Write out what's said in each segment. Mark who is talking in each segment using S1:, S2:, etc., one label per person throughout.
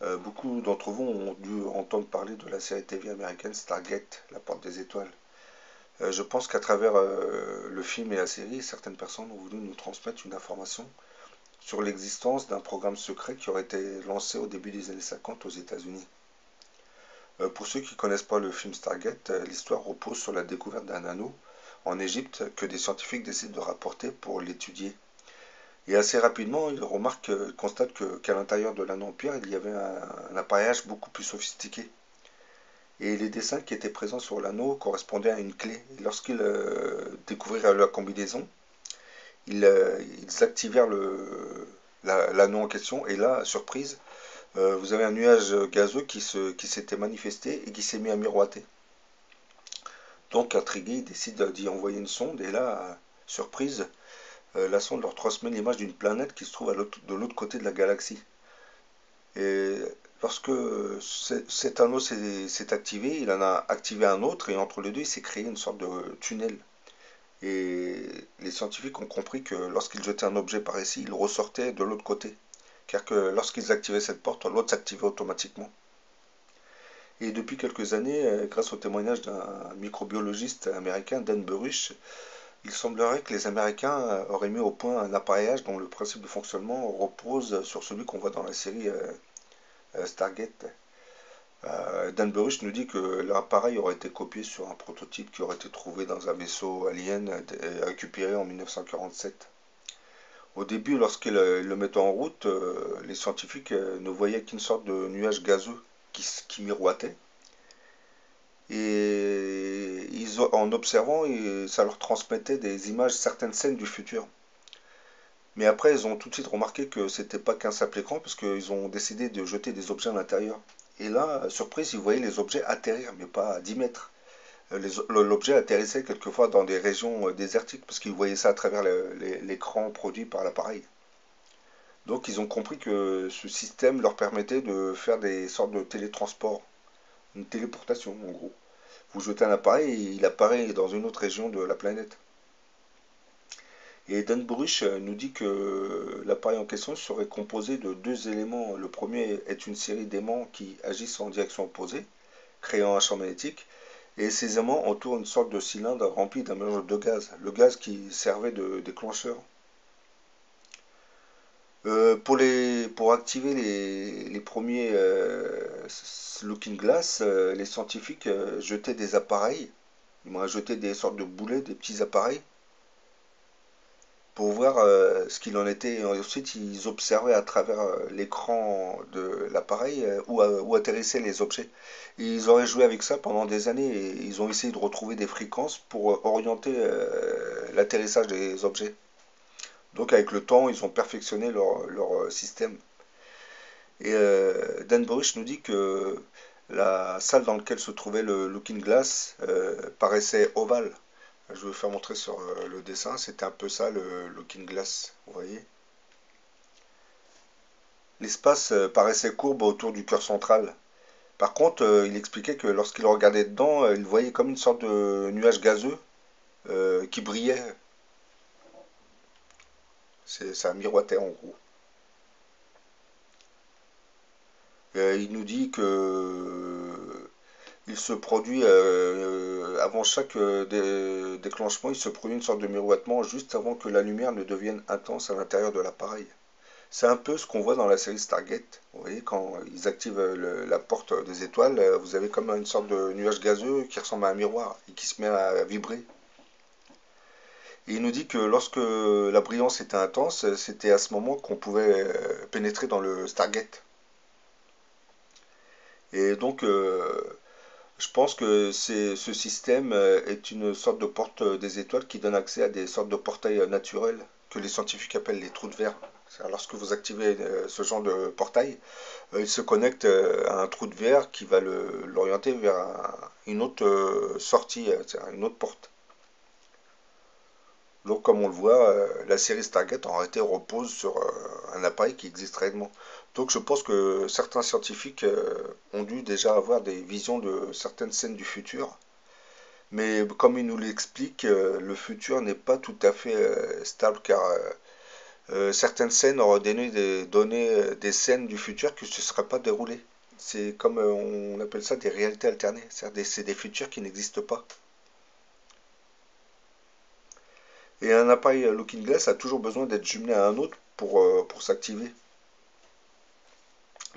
S1: Beaucoup d'entre vous ont dû entendre parler de la série TV américaine Stargate, la porte des étoiles. Je pense qu'à travers le film et la série, certaines personnes ont voulu nous transmettre une information sur l'existence d'un programme secret qui aurait été lancé au début des années 50 aux États-Unis. Pour ceux qui ne connaissent pas le film Stargate, l'histoire repose sur la découverte d'un anneau en Égypte que des scientifiques décident de rapporter pour l'étudier. Et assez rapidement, ils constatent qu'à l'intérieur de l'anneau empire, il y avait un appareillage beaucoup plus sophistiqué. Et les dessins qui étaient présents sur l'anneau correspondaient à une clé. Et lorsqu'ils découvrirent la combinaison, ils activèrent l'anneau en question. Et là, surprise, vous avez un nuage gazeux qui s'était manifesté et qui s'est mis à miroiter. Donc, intrigués, ils décident d'y envoyer une sonde. Et là, surprise, la sonde leur transmet l'image d'une planète qui se trouve de l'autre côté de la galaxie. Et lorsque cet anneau s'est activé, il en a activé un autre et entre les deux, il s'est créé une sorte de tunnel. Et les scientifiques ont compris que lorsqu'ils jetaient un objet par ici, il ressortait de l'autre côté. Car que lorsqu'ils activaient cette porte, l'autre s'activait automatiquement. Et depuis quelques années, grâce au témoignage d'un microbiologiste américain, Dan Burrish, il semblerait que les Américains auraient mis au point un appareillage dont le principe de fonctionnement repose sur celui qu'on voit dans la série Stargate. Dan Burrish nous dit que l'appareil aurait été copié sur un prototype qui aurait été trouvé dans un vaisseau alien récupéré en 1947. Au début, lorsqu'ils le mettaient en route, les scientifiques ne voyaient qu'une sorte de nuage gazeux qui miroitait. Et en observant, ça leur transmettait des images, certaines scènes du futur. Mais après, ils ont tout de suite remarqué que c'était pas qu'un simple écran, parce qu'ils ont décidé de jeter des objets à l'intérieur. Et là, surprise, ils voyaient les objets atterrir, mais pas à 10 mètres. L'objet atterrissait quelquefois dans des régions désertiques, parce qu'ils voyaient ça à travers l'écran produit par l'appareil. Donc ils ont compris que ce système leur permettait de faire des sortes de télétransport, une téléportation en gros. Vous jetez un appareil et il apparaît dans une autre région de la planète. Et Dan Burush nous dit que l'appareil en question serait composé de deux éléments. Le premier est une série d'aimants qui agissent en direction opposée, créant un champ magnétique. Et ces aimants entourent une sorte de cylindre rempli d'un mélange de gaz, le gaz qui servait de déclencheur. Pour activer les premiers Looking Glass, les scientifiques jetaient des appareils, ils m'ont jeté des sortes de boulets, des petits appareils, pour voir ce qu'il en était. Et ensuite, ils observaient à travers l'écran de l'appareil où atterrissaient les objets. Et ils auraient joué avec ça pendant des années et ils ont essayé de retrouver des fréquences pour orienter l'atterrissage des objets. Donc avec le temps, ils ont perfectionné leur système. Et Dan Burush nous dit que la salle dans laquelle se trouvait le Looking Glass paraissait ovale. Je vais vous faire montrer sur le dessin, c'était un peu ça le Looking Glass, vous voyez. L'espace paraissait courbe autour du cœur central. Par contre, il expliquait que lorsqu'il regardait dedans, il voyait comme une sorte de nuage gazeux qui brillait. Ça miroitait en gros. Il nous dit que il se produit avant chaque déclenchement, il se produit une sorte de miroitement juste avant que la lumière ne devienne intense à l'intérieur de l'appareil. C'est un peu ce qu'on voit dans la série Stargate. Vous voyez, quand ils activent la porte des étoiles, vous avez comme une sorte de nuage gazeux qui ressemble à un miroir et qui se met à vibrer. Et il nous dit que lorsque la brillance était intense, c'était à ce moment qu'on pouvait pénétrer dans le Stargate. Et donc, je pense que ce système est une sorte de porte des étoiles qui donne accès à des sortes de portails naturels que les scientifiques appellent les trous de verre. Lorsque vous activez ce genre de portail, il se connecte à un trou de verre qui va l'orienter vers une autre sortie, une autre porte. Donc, comme on le voit, la série Stargate en réalité repose sur un appareil qui existe réellement. Donc, je pense que certains scientifiques ont dû déjà avoir des visions de certaines scènes du futur. Mais comme il nous l'explique, le futur n'est pas tout à fait stable car Certaines scènes auraient donné des scènes du futur qui ne se seraient pas déroulées. C'est comme on appelle ça des réalités alternées. C'est des futurs qui n'existent pas. Et un appareil Looking Glass a toujours besoin d'être jumelé à un autre pour s'activer.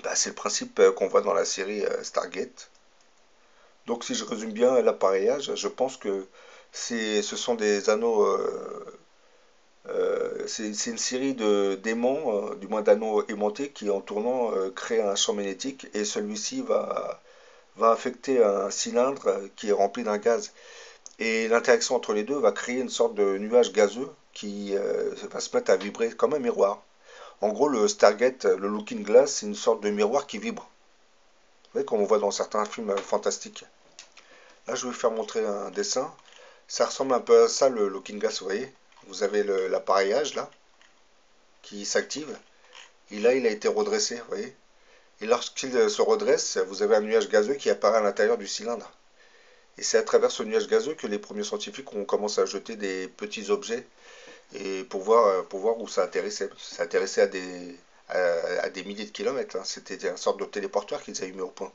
S1: Bah, c'est le principe qu'on voit dans la série Stargate. Donc si je résume bien l'appareillage, je pense que ce sont des anneaux, c'est une série de d'aimants, du moins d'anneaux aimantés qui en tournant créent un champ magnétique et celui-ci va affecter un cylindre qui est rempli d'un gaz. Et l'interaction entre les deux va créer une sorte de nuage gazeux qui va se mettre à vibrer comme un miroir. En gros, le Stargate, le Looking Glass, c'est une sorte de miroir qui vibre. Vous voyez, comme on voit dans certains films fantastiques. Là, je vais vous faire montrer un dessin. Ça ressemble un peu à ça, le Looking Glass, vous voyez. Vous avez l'appareillage, là, qui s'active. Et là, il a été redressé, vous voyez. Et lorsqu'il se redresse, vous avez un nuage gazeux qui apparaît à l'intérieur du cylindre. Et c'est à travers ce nuage gazeux que les premiers scientifiques ont commencé à jeter des petits objets et pour voir où ça atterrissait. Ça atterrissait à des milliers de kilomètres, hein. C'était une sorte de téléporteur qu'ils avaient mis au point.